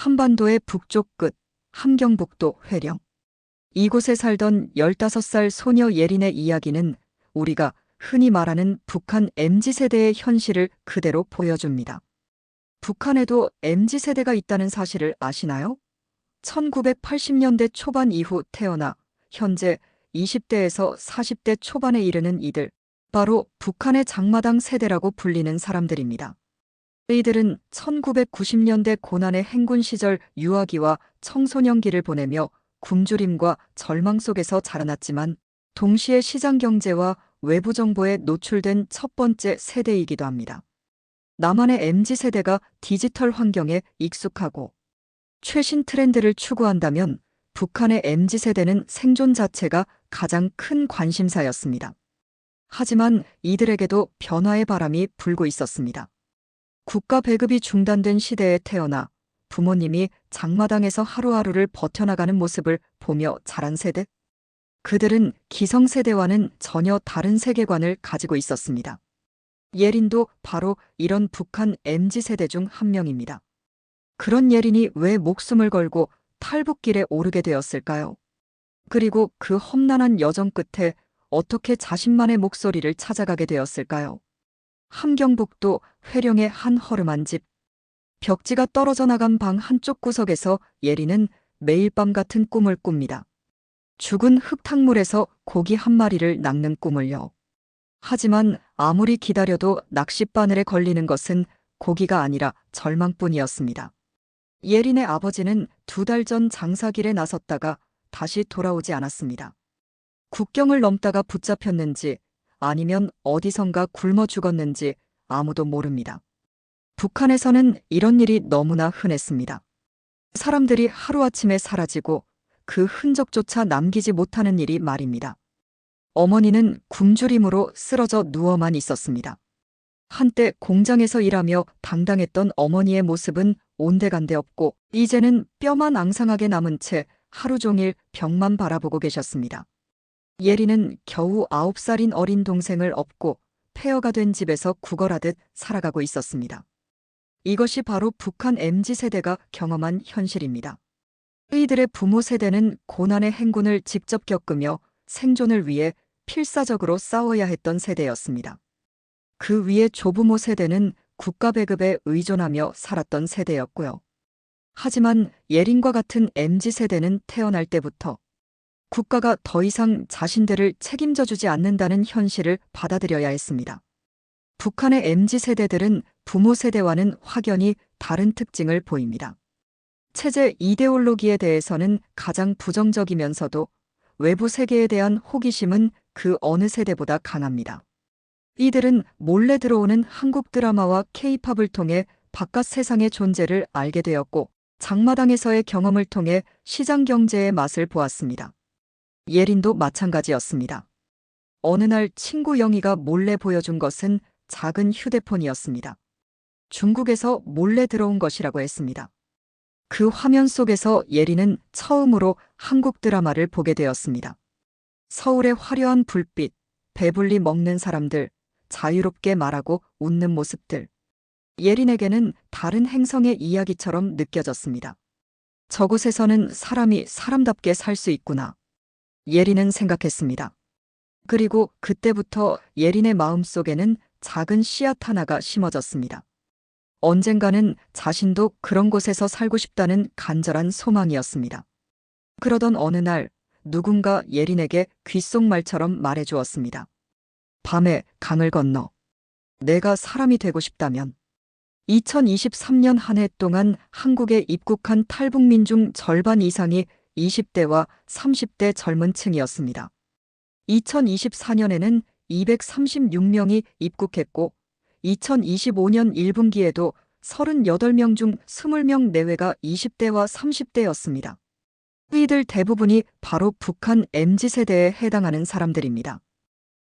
한반도의 북쪽 끝, 함경북도 회령. 이곳에 살던 15살 소녀 예린의 이야기는 우리가 흔히 말하는 북한 MZ세대의 현실을 그대로 보여줍니다. 북한에도 MZ세대가 있다는 사실을 아시나요? 1980년대 초반 이후 태어나 현재 20대에서 40대 초반에 이르는 이들, 바로 북한의 장마당 세대라고 불리는 사람들입니다. 이들은 1990년대 고난의 행군 시절 유아기와 청소년기를 보내며 굶주림과 절망 속에서 자라났지만 동시에 시장 경제와 외부 정보에 노출된 첫 번째 세대이기도 합니다. 나만의 MZ세대가 디지털 환경에 익숙하고 최신 트렌드를 추구한다면 북한의 MZ세대는 생존 자체가 가장 큰 관심사였습니다. 하지만 이들에게도 변화의 바람이 불고 있었습니다. 국가 배급이 중단된 시대에 태어나 부모님이 장마당에서 하루하루를 버텨나가는 모습을 보며 자란 세대? 그들은 기성세대와는 전혀 다른 세계관을 가지고 있었습니다. 예린도 바로 이런 북한 MZ세대 중 한 명입니다. 그런 예린이 왜 목숨을 걸고 탈북길에 오르게 되었을까요? 그리고 그 험난한 여정 끝에 어떻게 자신만의 목소리를 찾아가게 되었을까요? 함경북도 회령의 한 허름한 집. 벽지가 떨어져 나간 방 한쪽 구석에서 예린은 매일 밤 같은 꿈을 꿉니다. 죽은 흙탕물에서 고기 한 마리를 낚는 꿈을요. 하지만 아무리 기다려도 낚싯바늘에 걸리는 것은 고기가 아니라 절망뿐이었습니다. 예린의 아버지는 2달 전 장사길에 나섰다가 다시 돌아오지 않았습니다. 국경을 넘다가 붙잡혔는지 아니면 어디선가 굶어 죽었는지 아무도 모릅니다. 북한에서는 이런 일이 너무나 흔했습니다. 사람들이 하루아침에 사라지고 그 흔적조차 남기지 못하는 일이 말입니다. 어머니는 굶주림으로 쓰러져 누워만 있었습니다. 한때 공장에서 일하며 당당했던 어머니의 모습은 온데간데 없고 이제는 뼈만 앙상하게 남은 채 하루 종일 벽만 바라보고 계셨습니다. 예린은 겨우 9살인 어린 동생을 업고 폐허가 된 집에서 구걸하듯 살아가고 있었습니다. 이것이 바로 북한 MZ세대가 경험한 현실입니다. 이들의 부모 세대는 고난의 행군을 직접 겪으며 생존을 위해 필사적으로 싸워야 했던 세대였습니다. 그 위에 조부모 세대는 국가 배급에 의존하며 살았던 세대였고요. 하지만 예린과 같은 MZ세대는 태어날 때부터 국가가 더 이상 자신들을 책임져 주지 않는다는 현실을 받아들여야 했습니다. 북한의 MZ세대들은 부모 세대와는 확연히 다른 특징을 보입니다. 체제 이데올로기에 대해서는 가장 부정적이면서도 외부 세계에 대한 호기심은 그 어느 세대보다 강합니다. 이들은 몰래 들어오는 한국 드라마와 K-팝을 통해 바깥 세상의 존재를 알게 되었고 장마당에서의 경험을 통해 시장 경제의 맛을 보았습니다. 예린도 마찬가지였습니다. 어느 날 친구 영희가 몰래 보여준 것은 작은 휴대폰이었습니다. 중국에서 몰래 들어온 것이라고 했습니다. 그 화면 속에서 예린은 처음으로 한국 드라마를 보게 되었습니다. 서울의 화려한 불빛, 배불리 먹는 사람들, 자유롭게 말하고 웃는 모습들. 예린에게는 다른 행성의 이야기처럼 느껴졌습니다. 저곳에서는 사람이 사람답게 살 수 있구나. 예린은 생각했습니다. 그리고 그때부터 예린의 마음속에는 작은 씨앗 하나가 심어졌습니다. 언젠가는 자신도 그런 곳에서 살고 싶다는 간절한 소망이었습니다. 그러던 어느 날 누군가 예린에게 귓속말처럼 말해주었습니다. 밤에 강을 건너 내가 사람이 되고 싶다면. 2023년 한 해 동안 한국에 입국한 탈북민 중 절반 이상이 20대와 30대 젊은 층이었습니다. 2024년에는 236명이 입국했고 2025년 1분기에도 38명 중 20명 내외가 20대와 30대였습니다. 이들 대부분이 바로 북한 MZ세대에 해당하는 사람들입니다.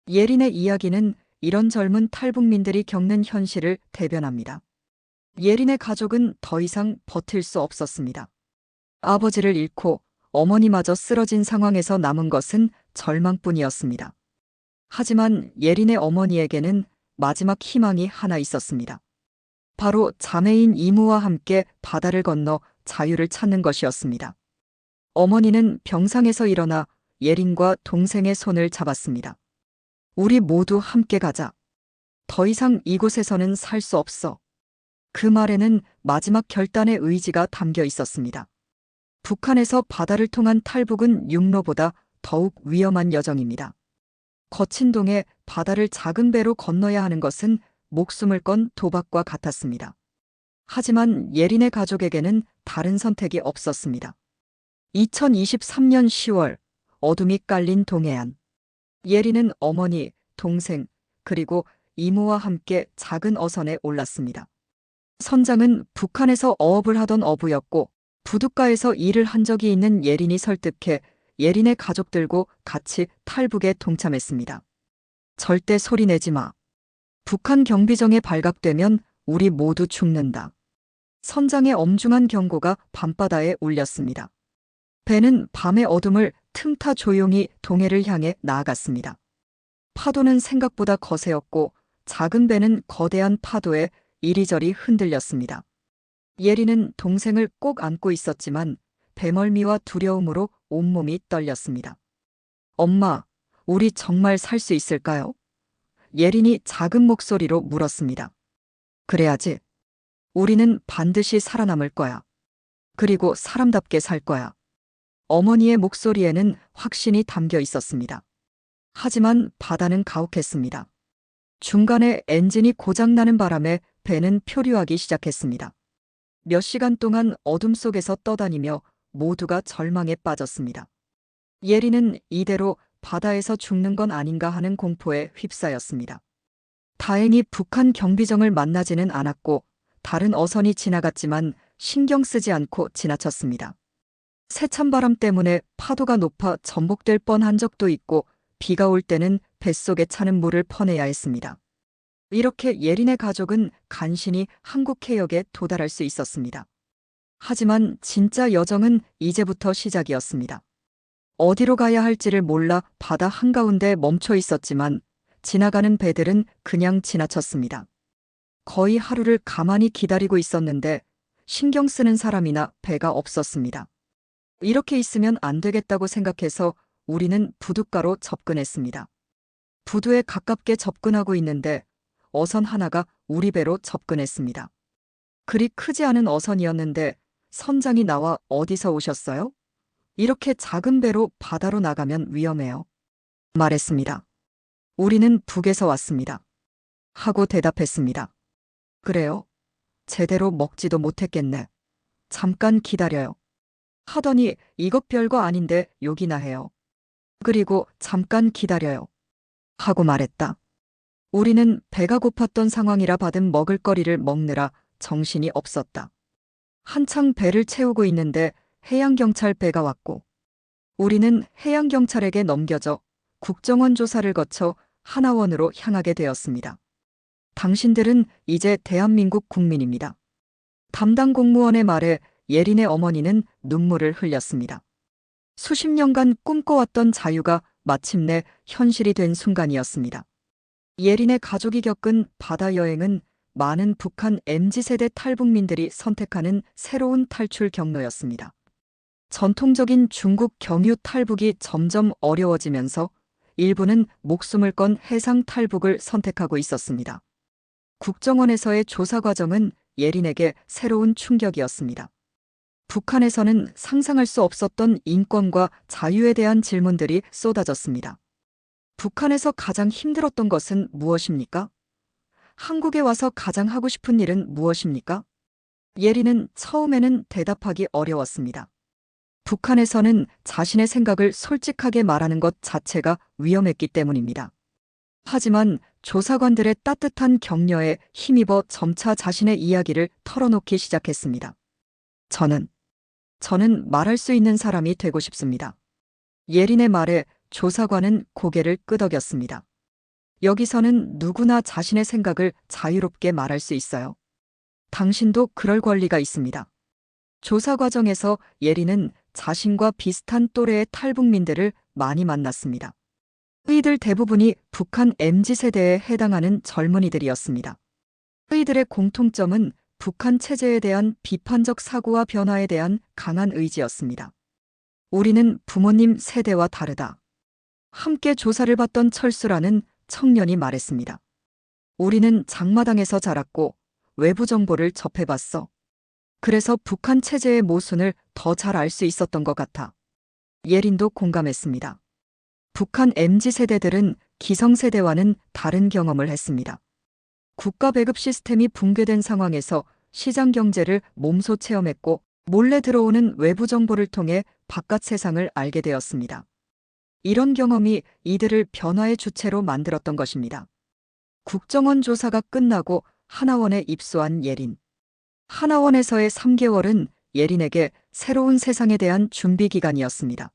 예린의 이야기는 이런 젊은 탈북민들이 겪는 현실을 대변합니다. 예린의 가족은 더 이상 버틸 수 없었습니다. 아버지를 잃고 어머니마저 쓰러진 상황에서 남은 것은 절망뿐이었습니다. 하지만 예린의 어머니에게는 마지막 희망이 하나 있었습니다. 바로 자매인 이모와 함께 바다를 건너 자유를 찾는 것이었습니다. 어머니는 병상에서 일어나 예린과 동생의 손을 잡았습니다. 우리 모두 함께 가자. 더 이상 이곳에서는 살 수 없어. 그 말에는 마지막 결단의 의지가 담겨 있었습니다. 북한에서 바다를 통한 탈북은 육로보다 더욱 위험한 여정입니다. 거친 동해 바다를 작은 배로 건너야 하는 것은 목숨을 건 도박과 같았습니다. 하지만 예린의 가족에게는 다른 선택이 없었습니다. 2023년 10월 어둠이 깔린 동해안. 예린은 어머니, 동생, 그리고 이모와 함께 작은 어선에 올랐습니다. 선장은 북한에서 어업을 하던 어부였고 부둣가에서 일을 한 적이 있는 예린이 설득해 예린의 가족들과 같이 탈북에 동참했습니다. 절대 소리 내지 마. 북한 경비정에 발각되면 우리 모두 죽는다. 선장의 엄중한 경고가 밤바다에 울렸습니다. 배는 밤의 어둠을 틈타 조용히 동해를 향해 나아갔습니다. 파도는 생각보다 거세었고 작은 배는 거대한 파도에 이리저리 흔들렸습니다. 예린은 동생을 꼭 안고 있었지만 배멀미와 두려움으로 온몸이 떨렸습니다. 엄마, 우리 정말 살 수 있을까요? 예린이 작은 목소리로 물었습니다. 그래야지. 우리는 반드시 살아남을 거야. 그리고 사람답게 살 거야. 어머니의 목소리에는 확신이 담겨 있었습니다. 하지만 바다는 가혹했습니다. 중간에 엔진이 고장나는 바람에 배는 표류하기 시작했습니다. 몇 시간 동안 어둠 속에서 떠다니며 모두가 절망에 빠졌습니다. 예린은 이대로 바다에서 죽는 건 아닌가 하는 공포에 휩싸였습니다. 다행히 북한 경비정을 만나지는 않았고 다른 어선이 지나갔지만 신경 쓰지 않고 지나쳤습니다. 세찬 바람 때문에 파도가 높아 전복될 뻔한 적도 있고 비가 올 때는 뱃속에 차는 물을 퍼내야 했습니다. 이렇게 예린의 가족은 간신히 한국 해역에 도달할 수 있었습니다. 하지만 진짜 여정은 이제부터 시작이었습니다. 어디로 가야 할지를 몰라 바다 한가운데 멈춰 있었지만 지나가는 배들은 그냥 지나쳤습니다. 거의 하루를 가만히 기다리고 있었는데 신경 쓰는 사람이나 배가 없었습니다. 이렇게 있으면 안 되겠다고 생각해서 우리는 부둣가로 접근했습니다. 부두에 가깝게 접근하고 있는데 어선 하나가 우리 배로 접근했습니다. 그리 크지 않은 어선이었는데 선장이 나와 어디서 오셨어요? 이렇게 작은 배로 바다로 나가면 위험해요. 말했습니다. 우리는 북에서 왔습니다. 하고 대답했습니다. 그래요? 제대로 먹지도 못했겠네. 잠깐 기다려요. 하더니 이것 별거 아닌데 욕이나 해요. 그리고 잠깐 기다려요. 하고 말했다. 우리는 배가 고팠던 상황이라 받은 먹을거리를 먹느라 정신이 없었다. 한창 배를 채우고 있는데 해양경찰 배가 왔고 우리는 해양경찰에게 넘겨져 국정원 조사를 거쳐 하나원으로 향하게 되었습니다. 당신들은 이제 대한민국 국민입니다. 담당 공무원의 말에 예린의 어머니는 눈물을 흘렸습니다. 수십 년간 꿈꿔왔던 자유가 마침내 현실이 된 순간이었습니다. 예린의 가족이 겪은 바다 여행은 많은 북한 MZ세대 탈북민들이 선택하는 새로운 탈출 경로였습니다. 전통적인 중국 경유 탈북이 점점 어려워지면서 일부는 목숨을 건 해상 탈북을 선택하고 있었습니다. 국정원에서의 조사 과정은 예린에게 새로운 충격이었습니다. 북한에서는 상상할 수 없었던 인권과 자유에 대한 질문들이 쏟아졌습니다. 북한에서 가장 힘들었던 것은 무엇입니까? 한국에 와서 가장 하고 싶은 일은 무엇입니까? 예린은 처음에는 대답하기 어려웠습니다. 북한에서는 자신의 생각을 솔직하게 말하는 것 자체가 위험했기 때문입니다. 하지만 조사관들의 따뜻한 격려에 힘입어 점차 자신의 이야기를 털어놓기 시작했습니다. 저는 말할 수 있는 사람이 되고 싶습니다. 예린의 말에 조사관은 고개를 끄덕였습니다. 여기서는 누구나 자신의 생각을 자유롭게 말할 수 있어요. 당신도 그럴 권리가 있습니다. 조사 과정에서 예린은 자신과 비슷한 또래의 탈북민들을 많이 만났습니다. 이들 대부분이 북한 MZ세대에 해당하는 젊은이들이었습니다. 이들의 공통점은 북한 체제에 대한 비판적 사고와 변화에 대한 강한 의지였습니다. 우리는 부모님 세대와 다르다. 함께 조사를 받던 철수라는 청년이 말했습니다. 우리는 장마당에서 자랐고 외부 정보를 접해봤어. 그래서 북한 체제의 모순을 더 잘 알 수 있었던 것 같아. 예린도 공감했습니다. 북한 MZ세대들은 기성세대와는 다른 경험을 했습니다. 국가 배급 시스템이 붕괴된 상황에서 시장 경제를 몸소 체험했고 몰래 들어오는 외부 정보를 통해 바깥 세상을 알게 되었습니다. 이런 경험이 이들을 변화의 주체로 만들었던 것입니다. 국정원 조사가 끝나고 하나원에 입소한 예린. 하나원에서의 3개월은 예린에게 새로운 세상에 대한 준비 기간이었습니다.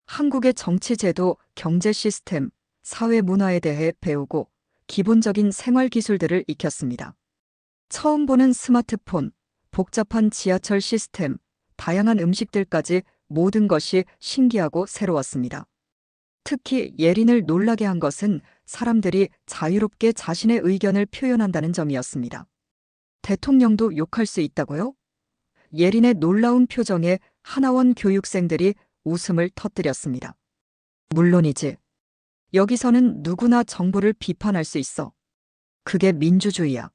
한국의 정치 제도, 경제 시스템, 사회 문화에 대해 배우고 기본적인 생활 기술들을 익혔습니다. 처음 보는 스마트폰, 복잡한 지하철 시스템, 다양한 음식들까지 모든 것이 신기하고 새로웠습니다. 특히 예린을 놀라게 한 것은 사람들이 자유롭게 자신의 의견을 표현한다는 점이었습니다. 대통령도 욕할 수 있다고요? 예린의 놀라운 표정에 하나원 교육생들이 웃음을 터뜨렸습니다. 물론이지. 여기서는 누구나 정부를 비판할 수 있어. 그게 민주주의야.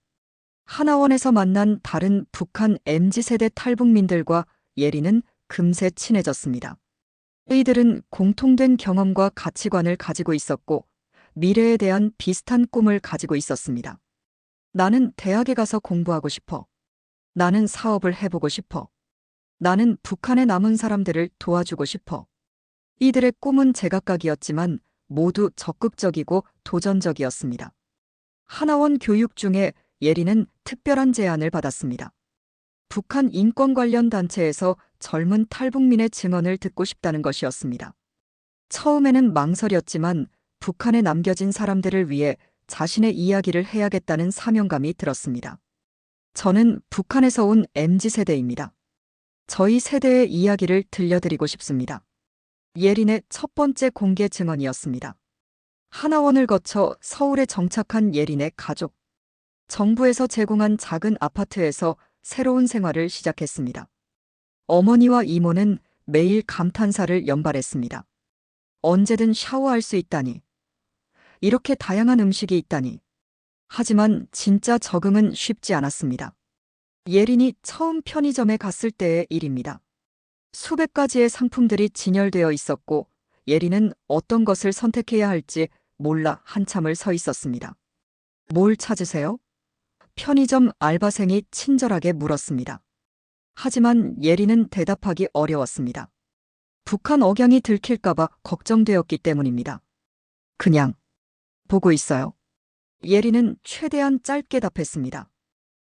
하나원에서 만난 다른 북한 MZ세대 탈북민들과 예린은 금세 친해졌습니다. 이들은 공통된 경험과 가치관을 가지고 있었고 미래에 대한 비슷한 꿈을 가지고 있었습니다. 나는 대학에 가서 공부하고 싶어. 나는 사업을 해보고 싶어. 나는 북한에 남은 사람들을 도와주고 싶어. 이들의 꿈은 제각각이었지만 모두 적극적이고 도전적이었습니다. 하나원 교육 중에 예린은 특별한 제안을 받았습니다. 북한 인권 관련 단체에서 젊은 탈북민의 증언을 듣고 싶다는 것이었습니다. 처음에는 망설였지만 북한에 남겨진 사람들을 위해 자신의 이야기를 해야겠다는 사명감이 들었습니다. 저는 북한에서 온 MZ세대입니다. 저희 세대의 이야기를 들려드리고 싶습니다. 예린의 첫 번째 공개 증언이었습니다. 하나원을 거쳐 서울에 정착한 예린의 가족. 정부에서 제공한 작은 아파트에서 새로운 생활을 시작했습니다. 어머니와 이모는 매일 감탄사를 연발했습니다. 언제든 샤워할 수 있다니. 이렇게 다양한 음식이 있다니. 하지만 진짜 적응은 쉽지 않았습니다. 예린이 처음 편의점에 갔을 때의 일입니다. 수백 가지의 상품들이 진열되어 있었고 예린은 어떤 것을 선택해야 할지 몰라 한참을 서 있었습니다. 뭘 찾으세요? 편의점 알바생이 친절하게 물었습니다. 하지만 예린은 대답하기 어려웠습니다. 북한 억양이 들킬까봐 걱정되었기 때문입니다. 그냥 보고 있어요. 예린은 최대한 짧게 답했습니다.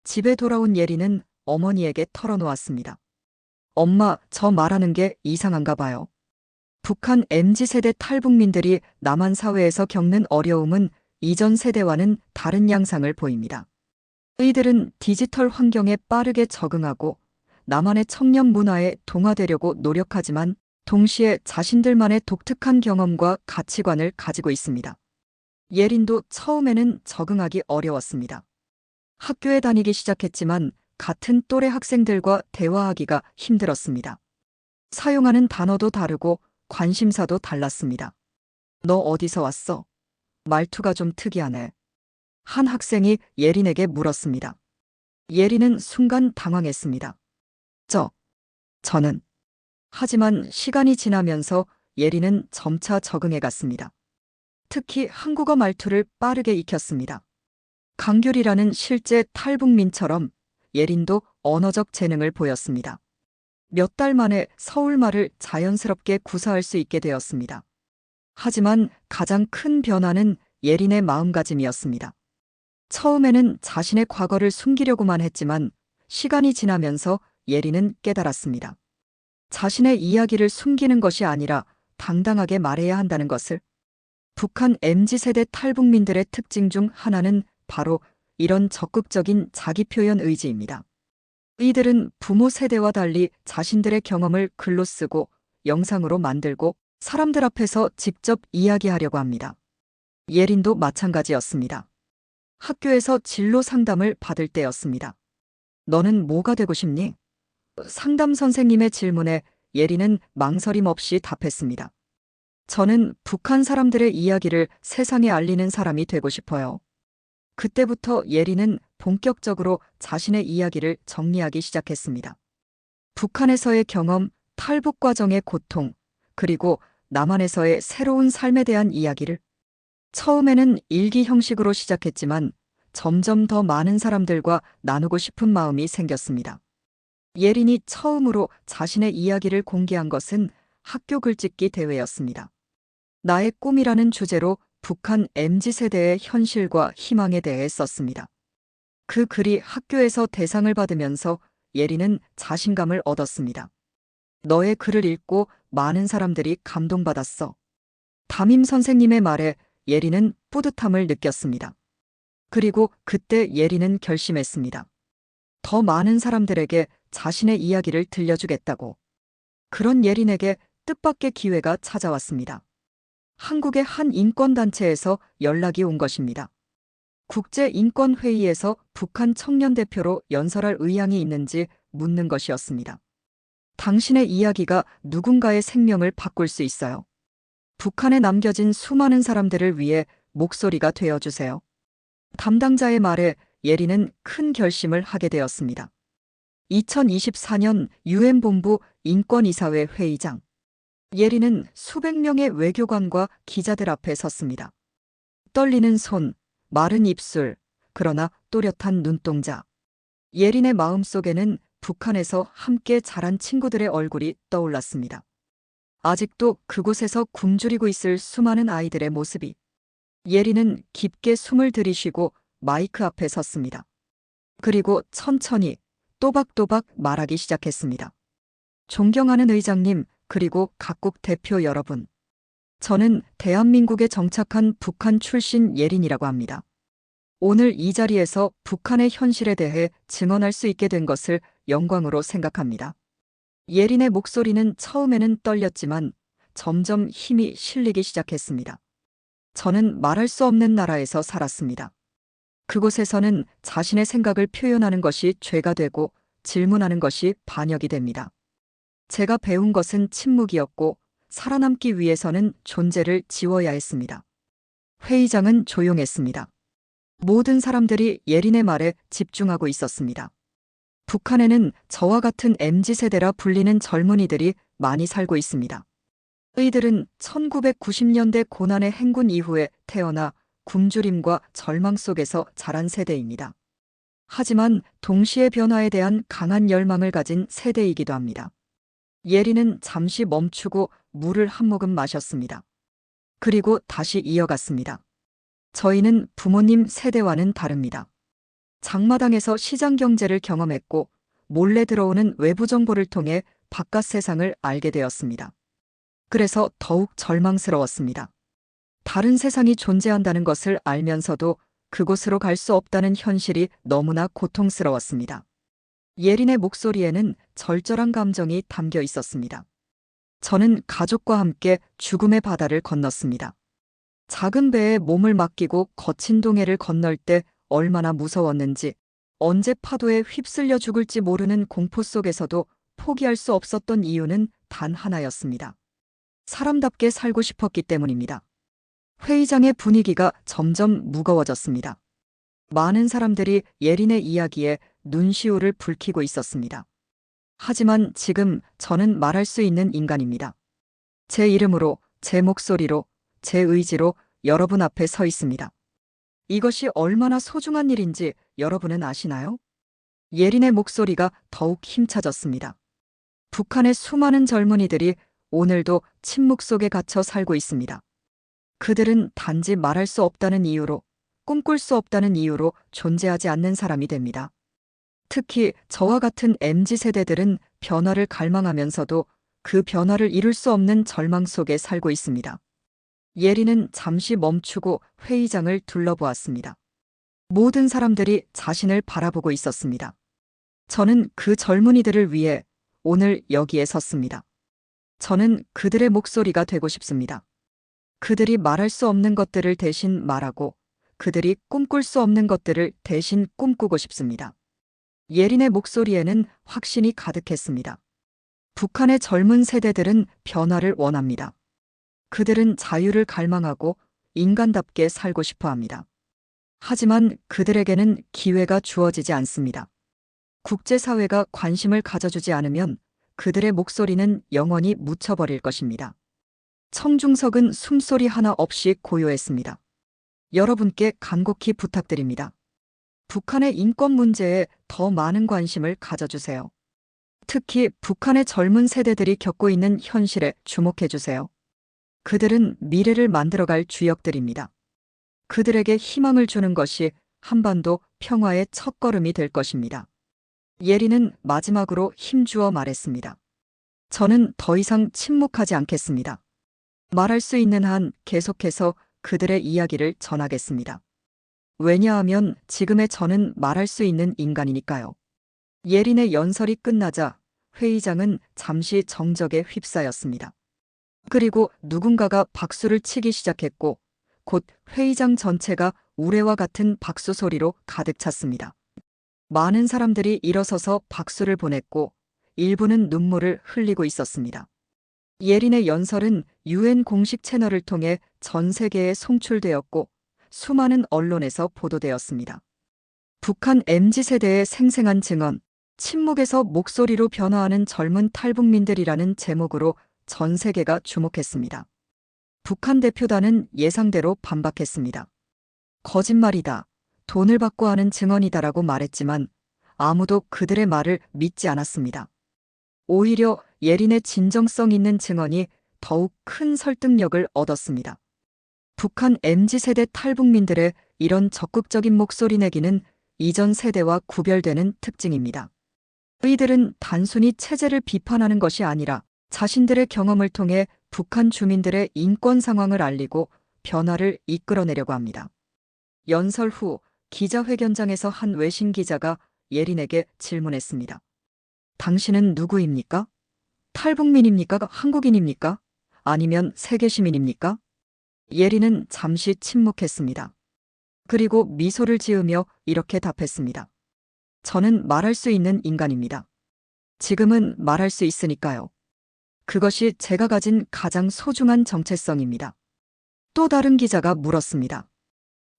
집에 돌아온 예린은 어머니에게 털어놓았습니다. 엄마, 저 말하는 게 이상한가 봐요. 북한 MZ세대 탈북민들이 남한 사회에서 겪는 어려움은 이전 세대와는 다른 양상을 보입니다. 이들은 디지털 환경에 빠르게 적응하고 남한의 청년 문화에 동화되려고 노력하지만 동시에 자신들만의 독특한 경험과 가치관을 가지고 있습니다. 예린도 처음에는 적응하기 어려웠습니다. 학교에 다니기 시작했지만 같은 또래 학생들과 대화하기가 힘들었습니다. 사용하는 단어도 다르고 관심사도 달랐습니다. 너 어디서 왔어? 말투가 좀 특이하네. 한 학생이 예린에게 물었습니다. 예린은 순간 당황했습니다. 저는. 하지만 시간이 지나면서 예린은 점차 적응해 갔습니다. 특히 한국어 말투를 빠르게 익혔습니다. 강귤이라는 실제 탈북민처럼 예린도 언어적 재능을 보였습니다. 몇 달 만에 서울말을 자연스럽게 구사할 수 있게 되었습니다. 하지만 가장 큰 변화는 예린의 마음가짐이었습니다. 처음에는 자신의 과거를 숨기려고만 했지만 시간이 지나면서 예린은 깨달았습니다. 자신의 이야기를 숨기는 것이 아니라 당당하게 말해야 한다는 것을. 북한 MZ세대 탈북민들의 특징 중 하나는 바로 이런 적극적인 자기 표현 의지입니다. 이들은 부모 세대와 달리 자신들의 경험을 글로 쓰고 영상으로 만들고 사람들 앞에서 직접 이야기하려고 합니다. 예린도 마찬가지였습니다. 학교에서 진로 상담을 받을 때였습니다. 너는 뭐가 되고 싶니? 상담 선생님의 질문에 예린은 망설임 없이 답했습니다. 저는 북한 사람들의 이야기를 세상에 알리는 사람이 되고 싶어요. 그때부터 예린은 본격적으로 자신의 이야기를 정리하기 시작했습니다. 북한에서의 경험, 탈북 과정의 고통, 그리고 남한에서의 새로운 삶에 대한 이야기를 처음에는 일기 형식으로 시작했지만 점점 더 많은 사람들과 나누고 싶은 마음이 생겼습니다. 예린이 처음으로 자신의 이야기를 공개한 것은 학교 글짓기 대회였습니다. 나의 꿈이라는 주제로 북한 MZ세대의 현실과 희망에 대해 썼습니다. 그 글이 학교에서 대상을 받으면서 예린은 자신감을 얻었습니다. 너의 글을 읽고 많은 사람들이 감동받았어. 담임 선생님의 말에 예린은 뿌듯함을 느꼈습니다. 그리고 그때 예린은 결심했습니다. 더 많은 사람들에게 자신의 이야기를 들려주겠다고. 그런 예린에게 뜻밖의 기회가 찾아왔습니다. 한국의 한 인권단체에서 연락이 온 것입니다. 국제인권회의에서 북한 청년 대표로 연설할 의향이 있는지 묻는 것이었습니다. 당신의 이야기가 누군가의 생명을 바꿀 수 있어요. 북한에 남겨진 수많은 사람들을 위해 목소리가 되어주세요. 담당자의 말에 예린은 큰 결심을 하게 되었습니다. 2024년 유엔 본부 인권이사회 회의장. 예린은 수백 명의 외교관과 기자들 앞에 섰습니다. 떨리는 손, 마른 입술, 그러나 또렷한 눈동자. 예린의 마음속에는 북한에서 함께 자란 친구들의 얼굴이 떠올랐습니다. 아직도 그곳에서 굶주리고 있을 수많은 아이들의 모습이. 예린은 깊게 숨을 들이쉬고 마이크 앞에 섰습니다. 그리고 천천히 또박또박 말하기 시작했습니다. 존경하는 의장님, 그리고 각국 대표 여러분. 저는 대한민국에 정착한 북한 출신 예린이라고 합니다. 오늘 이 자리에서 북한의 현실에 대해 증언할 수 있게 된 것을 영광으로 생각합니다. 예린의 목소리는 처음에는 떨렸지만 점점 힘이 실리기 시작했습니다. 저는 말할 수 없는 나라에서 살았습니다. 그곳에서는 자신의 생각을 표현하는 것이 죄가 되고 질문하는 것이 반역이 됩니다. 제가 배운 것은 침묵이었고 살아남기 위해서는 존재를 지워야 했습니다. 회의장은 조용했습니다. 모든 사람들이 예린의 말에 집중하고 있었습니다. 북한에는 저와 같은 MZ세대라 불리는 젊은이들이 많이 살고 있습니다. 이들은 1990년대 고난의 행군 이후에 태어나 굶주림과 절망 속에서 자란 세대입니다. 하지만 동시에 변화에 대한 강한 열망을 가진 세대이기도 합니다. 예린은 잠시 멈추고 물을 한 모금 마셨습니다. 그리고 다시 이어갔습니다. 저희는 부모님 세대와는 다릅니다. 장마당에서 시장 경제를 경험했고 몰래 들어오는 외부 정보를 통해 바깥 세상을 알게 되었습니다. 그래서 더욱 절망스러웠습니다. 다른 세상이 존재한다는 것을 알면서도 그곳으로 갈 수 없다는 현실이 너무나 고통스러웠습니다. 예린의 목소리에는 절절한 감정이 담겨 있었습니다. 저는 가족과 함께 죽음의 바다를 건넜습니다. 작은 배에 몸을 맡기고 거친 동해를 건널 때 얼마나 무서웠는지, 언제 파도에 휩쓸려 죽을지 모르는 공포 속에서도 포기할 수 없었던 이유는 단 하나였습니다. 사람답게 살고 싶었기 때문입니다. 회의장의 분위기가 점점 무거워졌습니다. 많은 사람들이 예린의 이야기에 눈시울을 붉히고 있었습니다. 하지만 지금 저는 말할 수 있는 인간입니다. 제 이름으로, 제 목소리로, 제 의지로 여러분 앞에 서 있습니다. 이것이 얼마나 소중한 일인지 여러분은 아시나요? 예린의 목소리가 더욱 힘차졌습니다. 북한의 수많은 젊은이들이 오늘도 침묵 속에 갇혀 살고 있습니다. 그들은 단지 말할 수 없다는 이유로, 꿈꿀 수 없다는 이유로 존재하지 않는 사람이 됩니다. 특히 저와 같은 MZ세대들은 변화를 갈망하면서도 그 변화를 이룰 수 없는 절망 속에 살고 있습니다. 예린은 잠시 멈추고 회의장을 둘러보았습니다. 모든 사람들이 자신을 바라보고 있었습니다. 저는 그 젊은이들을 위해 오늘 여기에 섰습니다. 저는 그들의 목소리가 되고 싶습니다. 그들이 말할 수 없는 것들을 대신 말하고 그들이 꿈꿀 수 없는 것들을 대신 꿈꾸고 싶습니다. 예린의 목소리에는 확신이 가득했습니다. 북한의 젊은 세대들은 변화를 원합니다. 그들은 자유를 갈망하고 인간답게 살고 싶어 합니다. 하지만 그들에게는 기회가 주어지지 않습니다. 국제사회가 관심을 가져주지 않으면 그들의 목소리는 영원히 묻혀버릴 것입니다. 청중석은 숨소리 하나 없이 고요했습니다. 여러분께 간곡히 부탁드립니다. 북한의 인권 문제에 더 많은 관심을 가져주세요. 특히 북한의 젊은 세대들이 겪고 있는 현실에 주목해주세요. 그들은 미래를 만들어갈 주역들입니다. 그들에게 희망을 주는 것이 한반도 평화의 첫걸음이 될 것입니다. 예린은 마지막으로 힘주어 말했습니다. 저는 더 이상 침묵하지 않겠습니다. 말할 수 있는 한 계속해서 그들의 이야기를 전하겠습니다. 왜냐하면 지금의 저는 말할 수 있는 인간이니까요. 예린의 연설이 끝나자 회의장은 잠시 정적에 휩싸였습니다. 그리고 누군가가 박수를 치기 시작했고 곧 회의장 전체가 우레와 같은 박수 소리로 가득 찼습니다. 많은 사람들이 일어서서 박수를 보냈고 일부는 눈물을 흘리고 있었습니다. 예린의 연설은 UN 공식 채널을 통해 전 세계에 송출되었고 수많은 언론에서 보도되었습니다. 북한 MZ세대의 생생한 증언, 침묵에서 목소리로 변화하는 젊은 탈북민들이라는 제목으로 전 세계가 주목했습니다. 북한 대표단은 예상대로 반박했습니다. 거짓말이다. 돈을 받고 하는 증언이다라고 말했지만 아무도 그들의 말을 믿지 않았습니다. 오히려 예린의 진정성 있는 증언이 더욱 큰 설득력을 얻었습니다. 북한 MZ세대 탈북민들의 이런 적극적인 목소리 내기는 이전 세대와 구별되는 특징입니다. 이들은 단순히 체제를 비판하는 것이 아니라 자신들의 경험을 통해 북한 주민들의 인권 상황을 알리고 변화를 이끌어내려고 합니다. 연설 후 기자회견장에서 한 외신 기자가 예린에게 질문했습니다. 당신은 누구입니까? 탈북민입니까? 한국인입니까? 아니면 세계 시민입니까? 예린은 잠시 침묵했습니다. 그리고 미소를 지으며 이렇게 답했습니다. 저는 말할 수 있는 인간입니다. 지금은 말할 수 있으니까요. 그것이 제가 가진 가장 소중한 정체성입니다. 또 다른 기자가 물었습니다.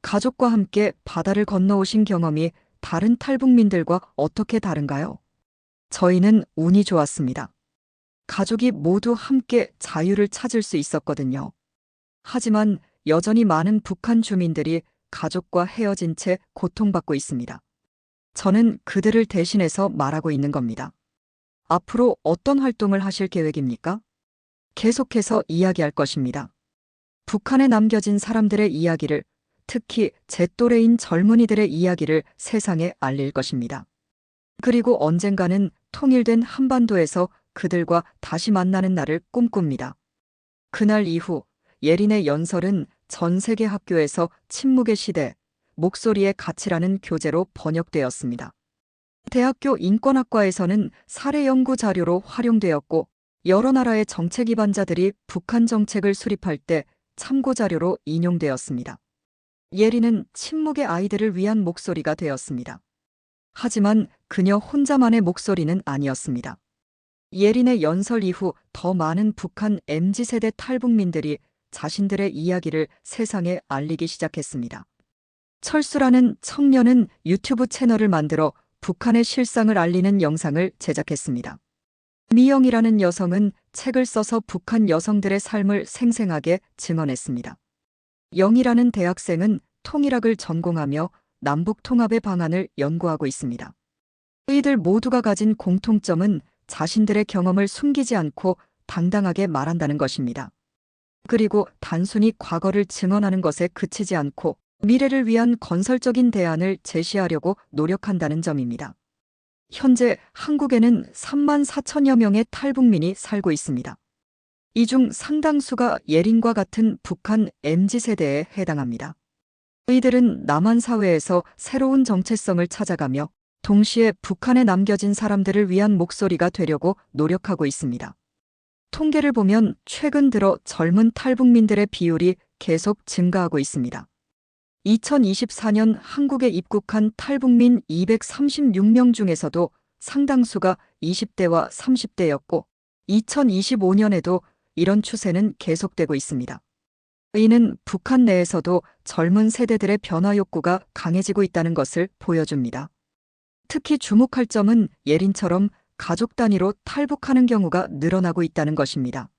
가족과 함께 바다를 건너오신 경험이 다른 탈북민들과 어떻게 다른가요? 저희는 운이 좋았습니다. 가족이 모두 함께 자유를 찾을 수 있었거든요. 하지만 여전히 많은 북한 주민들이 가족과 헤어진 채 고통받고 있습니다. 저는 그들을 대신해서 말하고 있는 겁니다. 앞으로 어떤 활동을 하실 계획입니까? 계속해서 이야기할 것입니다. 북한에 남겨진 사람들의 이야기를, 특히 제 또래인 젊은이들의 이야기를 세상에 알릴 것입니다. 그리고 언젠가는 통일된 한반도에서 그들과 다시 만나는 날을 꿈꿉니다. 그날 이후 예린의 연설은 전 세계 학교에서 침묵의 시대, 목소리의 가치라는 교재로 번역되었습니다. 대학교 인권학과에서는 사례 연구 자료로 활용되었고 여러 나라의 정책 기반자들이 북한 정책을 수립할 때 참고 자료로 인용되었습니다. 예린은 침묵의 아이들을 위한 목소리가 되었습니다. 하지만 그녀 혼자만의 목소리는 아니었습니다. 예린의 연설 이후 더 많은 북한 MZ세대 탈북민들이 자신들의 이야기를 세상에 알리기 시작했습니다. 철수라는 청년은 유튜브 채널을 만들어 북한의 실상을 알리는 영상을 제작했습니다. 미영이라는 여성은 책을 써서 북한 여성들의 삶을 생생하게 증언했습니다. 영이라는 대학생은 통일학을 전공하며 남북 통합의 방안을 연구하고 있습니다. 이들 모두가 가진 공통점은 자신들의 경험을 숨기지 않고 당당하게 말한다는 것입니다. 그리고 단순히 과거를 증언하는 것에 그치지 않고 미래를 위한 건설적인 대안을 제시하려고 노력한다는 점입니다. 현재 한국에는 3만 4천여 명의 탈북민이 살고 있습니다. 이 중 상당수가 예린과 같은 북한 MZ세대에 해당합니다. 이들은 남한 사회에서 새로운 정체성을 찾아가며 동시에 북한에 남겨진 사람들을 위한 목소리가 되려고 노력하고 있습니다. 통계를 보면 최근 들어 젊은 탈북민들의 비율이 계속 증가하고 있습니다. 2024년 한국에 입국한 탈북민 236명 중에서도 상당수가 20대와 30대였고, 2025년에도 이런 추세는 계속되고 있습니다. 이는 북한 내에서도 젊은 세대들의 변화 욕구가 강해지고 있다는 것을 보여줍니다. 특히 주목할 점은 예린처럼 가족 단위로 탈북하는 경우가 늘어나고 있다는 것입니다.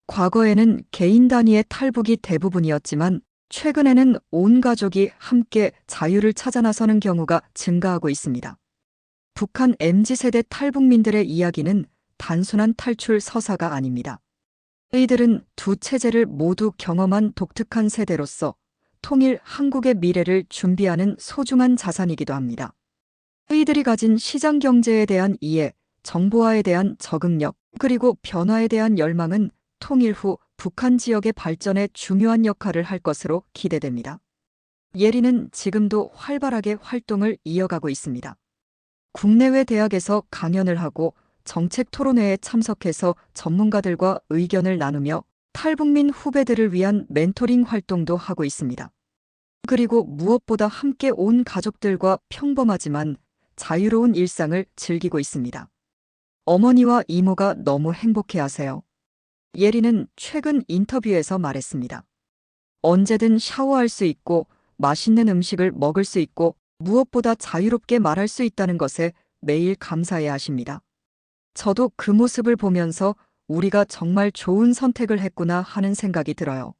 과거에는 개인 단위의 탈북이 대부분이었지만 최근에는 온 가족이 함께 자유를 찾아 나서는 경우가 증가하고 있습니다. 북한 MZ세대 탈북민들의 이야기는 단순한 탈출 서사가 아닙니다. 이들은 두 체제를 모두 경험한 독특한 세대로서 통일 한국의 미래를 준비하는 소중한 자산이기도 합니다. 이들이 가진 시장 경제에 대한 이해, 정보화에 대한 적응력, 그리고 변화에 대한 열망은 통일 후 북한 지역의 발전에 중요한 역할을 할 것으로 기대됩니다. 예린은 지금도 활발하게 활동을 이어가고 있습니다. 국내외 대학에서 강연을 하고 정책 토론회에 참석해서 전문가들과 의견을 나누며 탈북민 후배들을 위한 멘토링 활동도 하고 있습니다. 그리고 무엇보다 함께 온 가족들과 평범하지만 자유로운 일상을 즐기고 있습니다. 어머니와 이모가 너무 행복해하세요. 예린은 최근 인터뷰에서 말했습니다. 언제든 샤워할 수 있고 맛있는 음식을 먹을 수 있고 무엇보다 자유롭게 말할 수 있다는 것에 매일 감사해야 하십니다. 저도 그 모습을 보면서 우리가 정말 좋은 선택을 했구나 하는 생각이 들어요.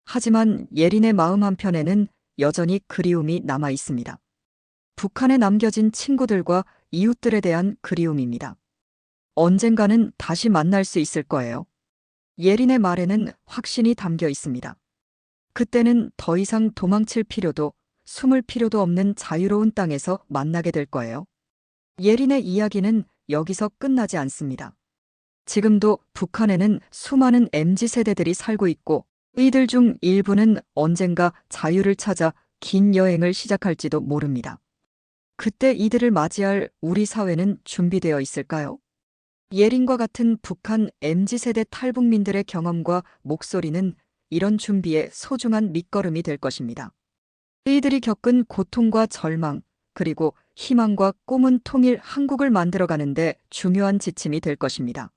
하지만 예린의 마음 한편에는 여전히 그리움이 남아 있습니다. 북한에 남겨진 친구들과 이웃들에 대한 그리움입니다. 언젠가는 다시 만날 수 있을 거예요. 예린의 말에는 확신이 담겨 있습니다. 그때는 더 이상 도망칠 필요도 숨을 필요도 없는 자유로운 땅에서 만나게 될 거예요. 예린의 이야기는 여기서 끝나지 않습니다. 지금도 북한에는 수많은 MZ세대들이 살고 있고 이들 중 일부는 언젠가 자유를 찾아 긴 여행을 시작할지도 모릅니다. 그때 이들을 맞이할 우리 사회는 준비되어 있을까요? 예린과 같은 북한 MZ세대 탈북민들의 경험과 목소리는 이런 준비의 소중한 밑거름이 될 것입니다. 이들이 겪은 고통과 절망, 그리고 희망과 꿈은 통일 한국을 만들어가는데 중요한 지침이 될 것입니다.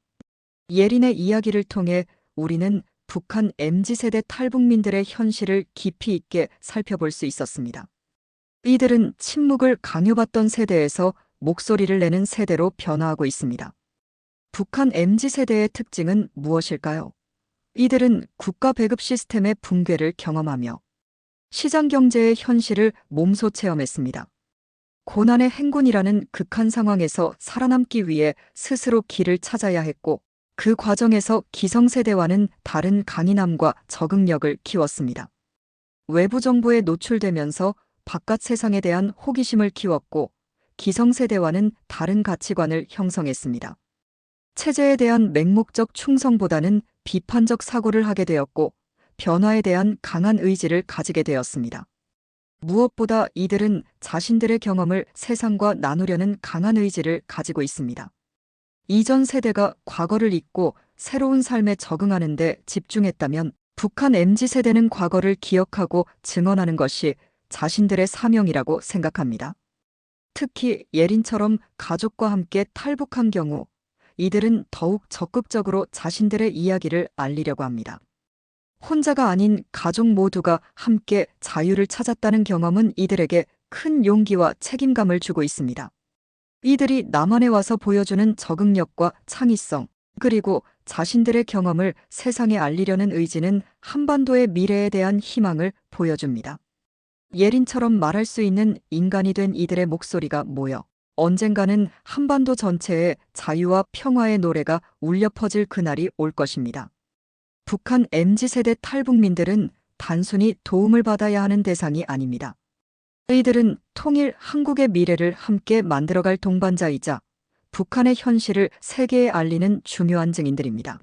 예린의 이야기를 통해 우리는 북한 MZ세대 탈북민들의 현실을 깊이 있게 살펴볼 수 있었습니다. 이들은 침묵을 강요받던 세대에서 목소리를 내는 세대로 변화하고 있습니다. 북한 MZ세대의 특징은 무엇일까요? 이들은 국가 배급 시스템의 붕괴를 경험하며 시장 경제의 현실을 몸소 체험했습니다. 고난의 행군이라는 극한 상황에서 살아남기 위해 스스로 길을 찾아야 했고 그 과정에서 기성세대와는 다른 강인함과 적응력을 키웠습니다. 외부 정보에 노출되면서 바깥 세상에 대한 호기심을 키웠고 기성세대와는 다른 가치관을 형성했습니다. 체제에 대한 맹목적 충성보다는 비판적 사고를 하게 되었고 변화에 대한 강한 의지를 가지게 되었습니다. 무엇보다 이들은 자신들의 경험을 세상과 나누려는 강한 의지를 가지고 있습니다. 이전 세대가 과거를 잊고 새로운 삶에 적응하는 데 집중했다면 북한 MZ세대는 과거를 기억하고 증언하는 것이 자신들의 사명이라고 생각합니다. 특히 예린처럼 가족과 함께 탈북한 경우 이들은 더욱 적극적으로 자신들의 이야기를 알리려고 합니다. 혼자가 아닌 가족 모두가 함께 자유를 찾았다는 경험은 이들에게 큰 용기와 책임감을 주고 있습니다. 이들이 남한에 와서 보여주는 적응력과 창의성, 그리고 자신들의 경험을 세상에 알리려는 의지는 한반도의 미래에 대한 희망을 보여줍니다. 예린처럼 말할 수 있는 인간이 된 이들의 목소리가 모여 언젠가는 한반도 전체에 자유와 평화의 노래가 울려 퍼질 그날이 올 것입니다. 북한 MZ세대 탈북민들은 단순히 도움을 받아야 하는 대상이 아닙니다. 이들은 통일 한국의 미래를 함께 만들어갈 동반자이자 북한의 현실을 세계에 알리는 중요한 증인들입니다.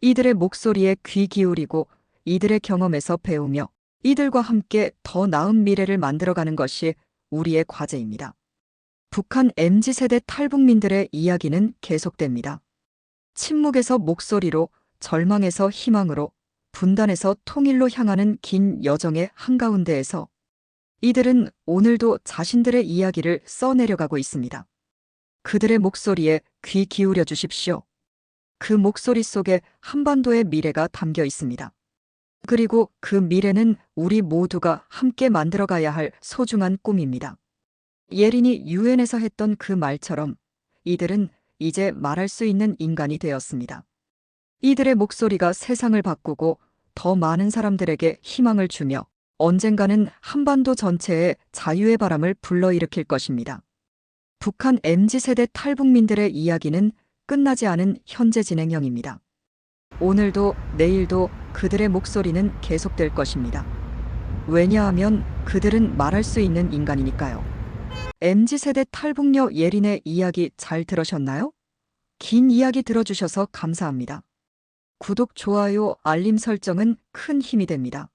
이들의 목소리에 귀 기울이고 이들의 경험에서 배우며 이들과 함께 더 나은 미래를 만들어가는 것이 우리의 과제입니다. 북한 MZ세대 탈북민들의 이야기는 계속됩니다. 침묵에서 목소리로, 절망에서 희망으로, 분단에서 통일로 향하는 긴 여정의 한가운데에서 이들은 오늘도 자신들의 이야기를 써내려가고 있습니다. 그들의 목소리에 귀 기울여 주십시오. 그 목소리 속에 한반도의 미래가 담겨 있습니다. 그리고 그 미래는 우리 모두가 함께 만들어가야 할 소중한 꿈입니다. 예린이 유엔에서 했던 그 말처럼 이들은 이제 말할 수 있는 인간이 되었습니다. 이들의 목소리가 세상을 바꾸고 더 많은 사람들에게 희망을 주며 언젠가는 한반도 전체에 자유의 바람을 불러일으킬 것입니다. 북한 MZ세대 탈북민들의 이야기는 끝나지 않은 현재 진행형입니다. 오늘도 내일도 그들의 목소리는 계속될 것입니다. 왜냐하면 그들은 말할 수 있는 인간이니까요. MZ세대 탈북녀 예린의 이야기 잘 들으셨나요? 긴 이야기 들어주셔서 감사합니다. 구독, 좋아요, 알림 설정은 큰 힘이 됩니다.